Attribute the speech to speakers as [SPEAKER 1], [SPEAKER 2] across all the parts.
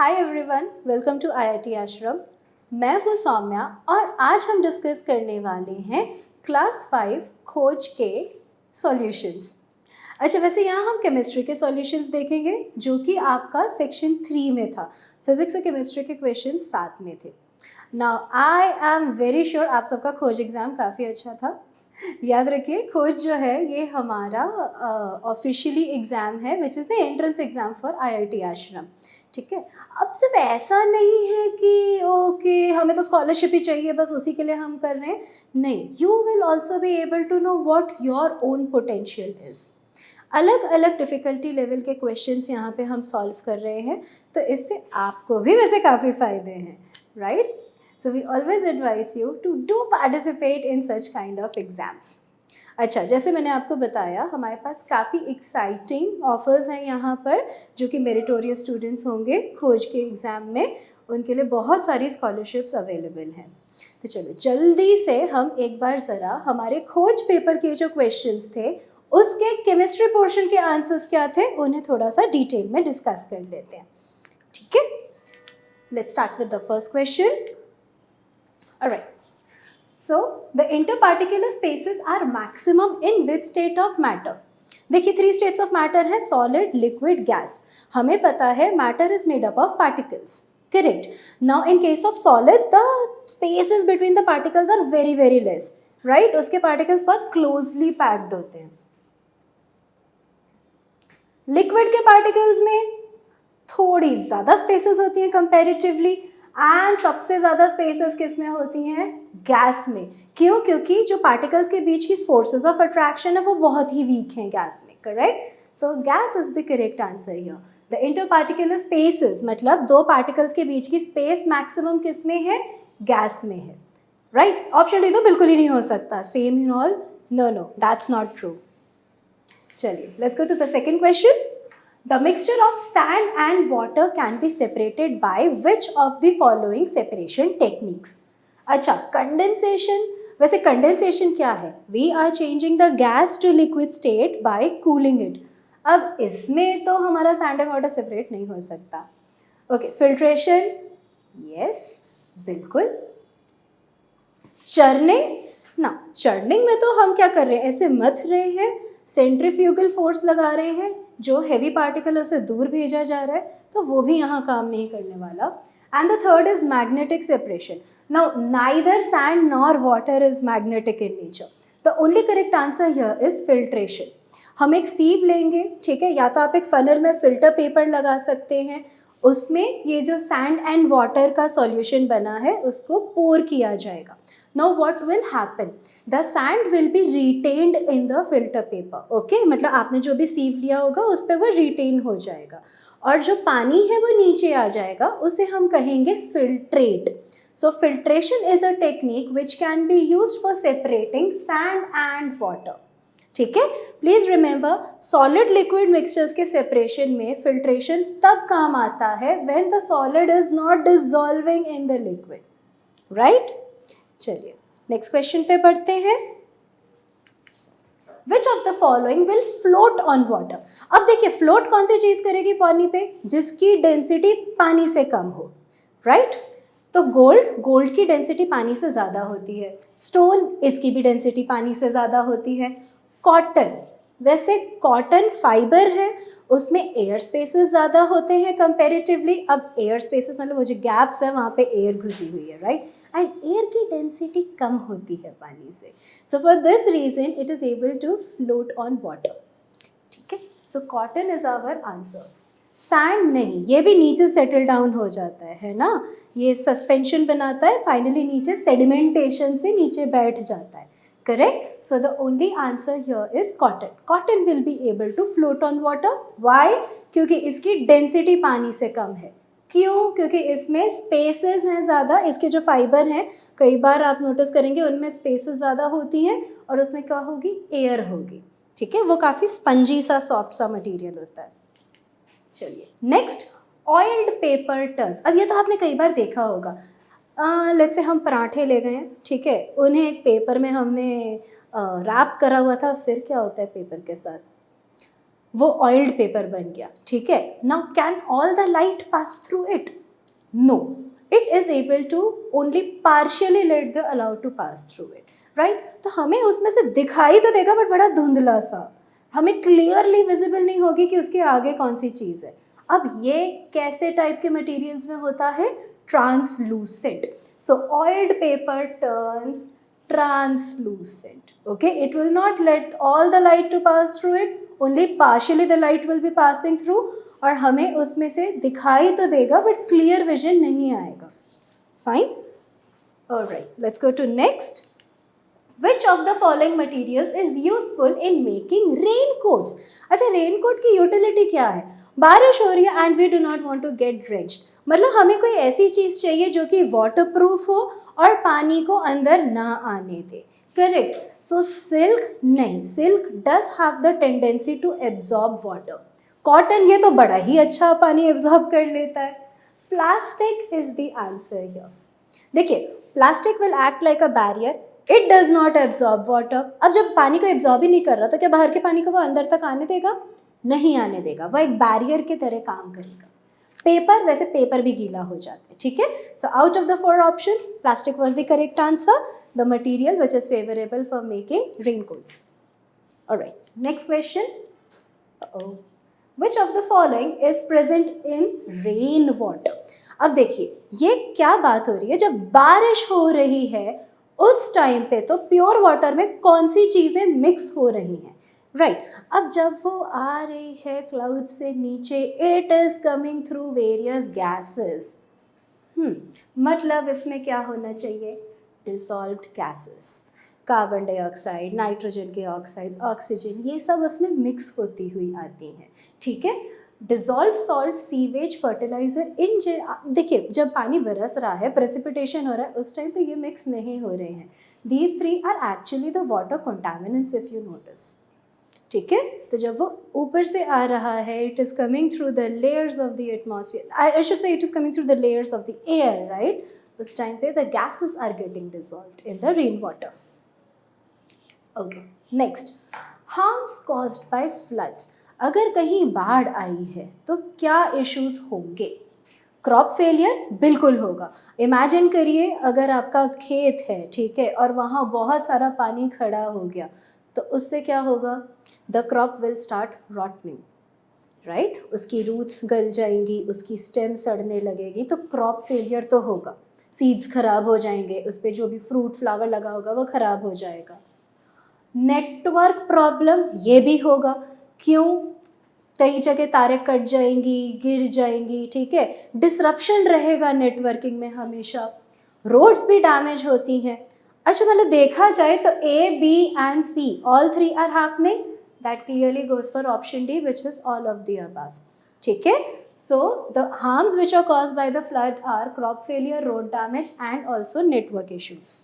[SPEAKER 1] Hi everyone, welcome to IIT Ashram. मैं हूँ सौम्या और आज हम डिस्कस करने वाले हैं क्लास 5 खोज के सॉल्यूशंस। अच्छा, वैसे यहाँ हम केमिस्ट्री के सॉल्यूशंस देखेंगे जो कि आपका सेक्शन 3 में था। फिजिक्स और केमिस्ट्री के क्वेश्चन साथ में थे। Now I am very sure आप सबका खोज एग्ज़ाम काफ़ी अच्छा था। याद रखिए, खोज जो है ये हमारा ऑफिशियली एग्ज़ाम है which is the entrance exam for IIT आश्रम। ठीक है, अब सिर्फ ऐसा नहीं है कि ओके हमें तो स्कॉलरशिप ही चाहिए बस उसी के लिए हम कर रहे हैं। नहीं, you will also be able to know what your own potential is. अलग अलग डिफ़िकल्टी लेवल के क्वेश्चंस यहाँ पे हम सॉल्व कर रहे हैं, तो इससे आपको भी वैसे काफ़ी फ़ायदे हैं, right? So we always advise you to do participate in such kind of exams. अच्छा, जैसे मैंने आपको बताया हमारे पास काफ़ी एक्साइटिंग ऑफर्स हैं यहाँ पर जो कि मेरिटोरियस स्टूडेंट्स होंगे खोज के एग्ज़ाम में, उनके लिए बहुत सारी स्कॉलरशिप्स अवेलेबल हैं। तो चलो जल्दी से हम एक बार ज़रा हमारे खोज पेपर के जो क्वेश्चंस थे उसके केमिस्ट्री पोर्शन के आंसर्स क्या थे उन्हें थोड़ा सा डिटेल में डिस्कस कर लेते हैं। ठीक है, let's start with the first question. Alright, so the interparticular spaces are maximum in which state of matter? देखिए 3 states of matter है, solid, liquid, gas. हमें पता है matter is made up of particles, correct? Now in case of solids the spaces between the particles are very less, right? उसके particles बहुत closely packed होते हैं। liquid के particles में थोड़ी ज़्यादा spaces होती हैं comparatively, एंड सबसे ज़्यादा स्पेसेस किस में होती हैं? गैस में। क्यों? क्योंकि जो पार्टिकल्स के बीच की फोर्सेस ऑफ अट्रैक्शन है वो बहुत ही वीक हैं गैस में, correct? So gas is the correct answer here. The interparticular spaces मतलब दो पार्टिकल्स के बीच की स्पेस मैक्सिमम किस में है? गैस में है, राइट? ऑप्शन डी तो बिल्कुल ही नहीं हो सकता, same in all, no that's not true. चलिए let's go to the second question. The mixture of sand and water can be separated by which of the following separation techniques? अच्छा, condensation. वैसे condensation क्या है? We are changing the gas to liquid state by cooling it. अब इसमें तो हमारा sand and water separate नहीं हो सकता। ओके, फिल्ट्रेशन, यस बिल्कुल। चर्निंग ना, चर्निंग में तो हम क्या कर रहे हैं? ऐसे मथ रहे हैं, सेंट्रीफ्यूगल फोर्स लगा रहे हैं, जो हैवी पार्टिकल उसे दूर भेजा जा रहा है, तो वो भी यहाँ काम नहीं करने वाला। And the third is magnetic separation. Now neither sand nor water is magnetic in nature. The only correct answer here is filtration. हम एक सीव लेंगे, ठीक है, या तो आप एक फनल में फिल्टर पेपर लगा सकते हैं, उसमें ये जो सैंड एंड वाटर का सॉल्यूशन बना है उसको पोर किया जाएगा। Now what will happen? The sand will be retained in the filter paper. Okay? मतलब आपने जो भी सीव लिया होगा उस पर वो रिटेन हो जाएगा और जो पानी है वो नीचे आ जाएगा, उसे हम कहेंगे filtrate. So filtration is a technique which can be used for separating sand and water. ठीक है, please remember solid liquid mixtures के सेपरेशन में फिल्ट्रेशन तब काम आता है when the solid is not dissolving in the liquid, right? चलिए next question पे बढ़ते हैं। Which of the following will float on water? अब देखिए फ्लोट कौन सी चीज करेगी पानी पे? जिसकी डेंसिटी पानी से कम हो, राइट? तो गोल्ड की डेंसिटी पानी से ज़्यादा होती है, स्टोन इसकी भी डेंसिटी पानी से ज़्यादा होती है। कॉटन, वैसे कॉटन फाइबर है, उसमें एयर स्पेसेस ज़्यादा होते हैं कंपैरेटिवली। अब एयर स्पेसेस मतलब वो जो गैप्स है वहाँ पे एयर घुसी हुई है, राइट? एंड एयर की डेंसिटी कम होती है पानी से, so for this reason it is able to float on water. ठीक है, so cotton is our answer. Sand नहीं, ये भी नीचे सेटल डाउन हो जाता है ना, ये सस्पेंशन बनाता है, फाइनली नीचे सेडिमेंटेशन से नीचे बैठ जाता है, correct? So the only answer here is cotton. Cotton will be able to float on water. Why? क्योंकि इसकी डेंसिटी पानी से कम है। क्यों? क्योंकि इसमें स्पेसेस हैं ज़्यादा, इसके जो फाइबर हैं कई बार आप नोटिस करेंगे उनमें स्पेसेस ज़्यादा होती हैं और उसमें क्या होगी? एयर होगी, ठीक है, वो काफ़ी स्पंजी सा सॉफ्ट सा मटेरियल होता है। चलिए नेक्स्ट, ऑयल्ड पेपर टर्न्स। अब ये तो आपने कई बार देखा होगा, लेट्स से हम पराठे ले गए हैं, ठीक है, उन्हें एक पेपर में हमने रैप करा हुआ था, फिर क्या होता है पेपर के साथ? वो ऑयल्ड पेपर बन गया, ठीक है। Now can all the light pass through it? No, it is able to only partially let the allowed to pass through it, right. तो हमें उसमें से दिखाई तो देगा बट बड़ा धुंधला सा, हमें क्लियरली विजिबल नहीं होगी कि उसके आगे कौन सी चीज़ है। अब ये कैसे टाइप के मटेरियल्स में होता है? Translucent. So oiled paper turns translucent, okay, it will not let all the light to pass through it, only partially the light will be passing through, और हमें उसमें से दिखाई तो देगा बट क्लियर विजन नहीं आएगा। Fine, alright, let's go to next. Which of the following materials is useful in making raincoats? अच्छा, रेनकोट की यूटिलिटी क्या है? बारिश हो रही है and we do not want to get drenched, मतलब हमें कोई ऐसी चीज़ चाहिए जो कि वाटरप्रूफ हो और पानी को अंदर ना आने दे, करेक्ट। सो सिल्क नहीं, silk does have the tendency to absorb water. Cotton ये तो बड़ा ही अच्छा पानी एब्जॉर्ब कर लेता है। Plastic is the answer here. देखिए, plastic will act like a barrier, it does not absorb water. अब जब पानी को एब्जॉर्ब ही नहीं कर रहा तो क्या बाहर के पानी को वो अंदर तक आने देगा? नहीं आने देगा, वो एक बैरियर की तरह काम करेगा। पेपर, वैसे पेपर भी गीला हो जाता है, ठीक है। So out of the 4 options plastic was the correct answer, the material which is favourable for making raincoats. Alright, next question. Which of the following is present in rain water? अब देखिए, ये क्या बात हो रही है? जब बारिश हो रही है उस टाइम पे तो प्योर वाटर में कौन सी चीज़ें मिक्स हो रही हैं, राइट। अब जब वो आ रही है क्लाउड से नीचे, it is coming through various gases. मतलब इसमें क्या होना चाहिए? Dissolved gases, carbon dioxide, nitrogen के ऑक्साइड्स, ऑक्सीजन, ये सब उसमें मिक्स होती हुई आती हैं, ठीक है। डिसॉल्व सॉल्ट, सीवेज, फर्टिलाइजर, देखिए जब पानी बरस रहा है, प्रेसिपिटेशन हो रहा है, उस टाइम पे ये मिक्स नहीं हो रहे हैं। These 3 are actually the water contaminants if you notice, ठीक है। तो जब वो ऊपर से आ रहा है, it is coming through the layers of the atmosphere, I should say it is coming through the layers of the air, right. उस टाइम पे the gases are getting dissolved in the rain water. Okay, next, harms caused by floods. अगर कहीं बाढ़ आई है तो क्या issues होंगे? Crop failure बिल्कुल होगा। इमेजिन करिए अगर आपका खेत है, ठीक है, और वहाँ बहुत सारा पानी खड़ा हो गया तो उससे क्या होगा? The crop will start rotting, right. उसकी रूट्स गल जाएंगी, उसकी स्टेम सड़ने लगेगी, तो क्रॉप फेलियर तो होगा। सीड्स खराब हो जाएंगे, उस पर जो भी फ्रूट फ्लावर लगा होगा वो खराब हो जाएगा। नेटवर्क प्रॉब्लम ये भी होगा, क्यों? कई जगह तारें कट जाएंगी, गिर जाएंगी, ठीक है, डिसरप्शन रहेगा नेटवर्किंग में हमेशा। रोड्स भी डैमेज होती हैं। अच्छा, मतलब देखा जाए तो A, B and C all 3 are happening, that clearly goes for option D, which is all of the above, ठीक है। So the harms which are caused by the flood are crop failure, road damage and also network issues.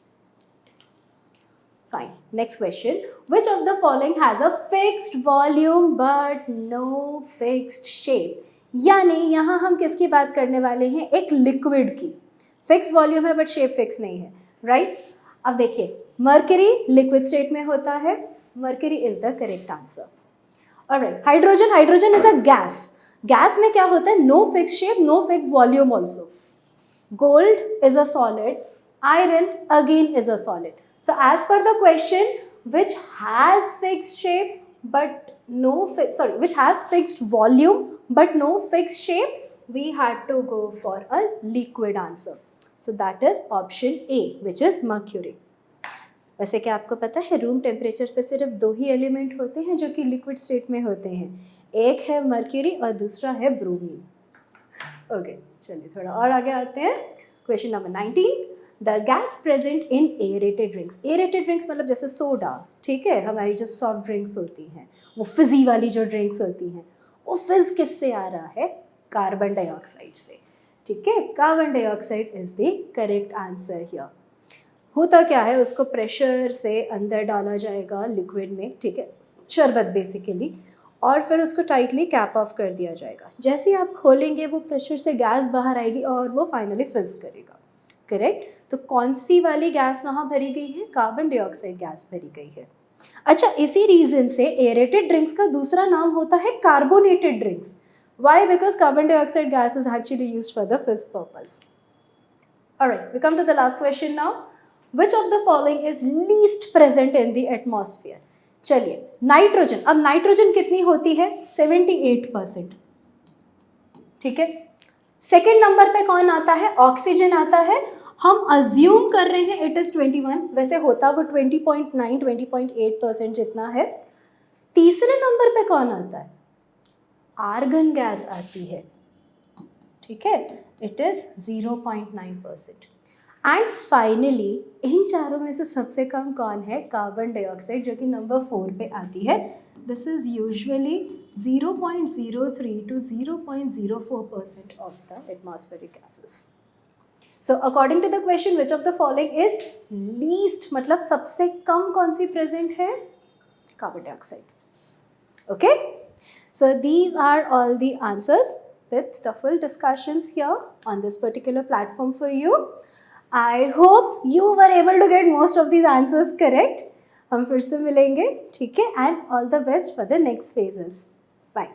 [SPEAKER 1] Fine. Next question. Which of the following has a fixed volume but no fixed shape? यानी यहाँ हम किसकी बात करने वाले हैं? एक liquid की। फिक्स वॉल्यूम है बट शेप फिक्स नहीं है, राइट। अब देखिए, मर्करी लिक्विड स्टेट में होता है, mercury is the correct answer. Alright, hydrogen, hydrogen is a gas. Gas में क्या होता है? No fix shape, no fix volume also. Gold is a solid, iron again is a solid. So as per the question, which has fixed shape but which has fixed volume but no fixed shape, we had to go for a liquid answer. So that is option A, which is mercury. वैसे क्या आपको पता है room temperature पे सिर्फ 2 ही element होते हैं जो कि लिक्विड स्टेट में होते हैं, एक है मर्क्यूरी और दूसरा है ब्रोमीन। ओके, चलिए थोड़ा और आगे आते हैं। Question number 19, the gas present in aerated drinks. Aerated drinks मतलब जैसे सोडा, ठीक है, हमारी जो सॉफ्ट ड्रिंक्स होती हैं, वो फिजी वाली जो ड्रिंक्स होती हैं, वो फिज किससे आ रहा है? कार्बन डाइऑक्साइड से, ठीक है। Carbon dioxide is the correct answer here. होता क्या है, उसको प्रेशर से अंदर डाला जाएगा लिक्विड में, ठीक है, शरबत बेसिकली, और फिर उसको टाइटली कैप ऑफ कर दिया जाएगा। जैसे ही आप खोलेंगे वो प्रेशर से गैस बाहर आएगी और वो फाइनली फिज करेगा, करेक्ट। तो कौन सी वाली गैस वहाँ भरी गई है? कार्बन डाइऑक्साइड गैस भरी गई है। अच्छा, इसी रीजन से एरेटेड ड्रिंक्स का दूसरा नाम होता है carbonated drinks. Why? Because carbon dioxide gas is actually used for the fizz purpose. Alright, we come to the last question now. Which of the following is least present in the atmosphere? चलिए, nitrogen. अब nitrogen कितनी होती है? 78%. ठीक है. Second number पे कौन आता है? ऑक्सीजन आता है. हम अज्यूम कर रहे हैं इट इज 21, वैसे होता वो 20.9 20.8% जितना है. तीसरे नंबर पे कौन आता है? आर्गन गैस आती है. ठीक है, it is 0.9%. And finally in चारों में से सबसे कम कौन है? कार्बन डाइऑक्साइड, जो कि नंबर 4 पे आती है. This is usually 0.03 to 0.04% of the atmospheric gases. So according to the question, which of the following is least, मतलब सबसे कम कौन सी present है? Carbon dioxide. Okay? So these are all the answers with the full discussions here on this particular platform for you. I hope you were able to get most of these answers correct. हम फिर से मिलेंगे, ठीक है? And all the best for the next phases. Bye.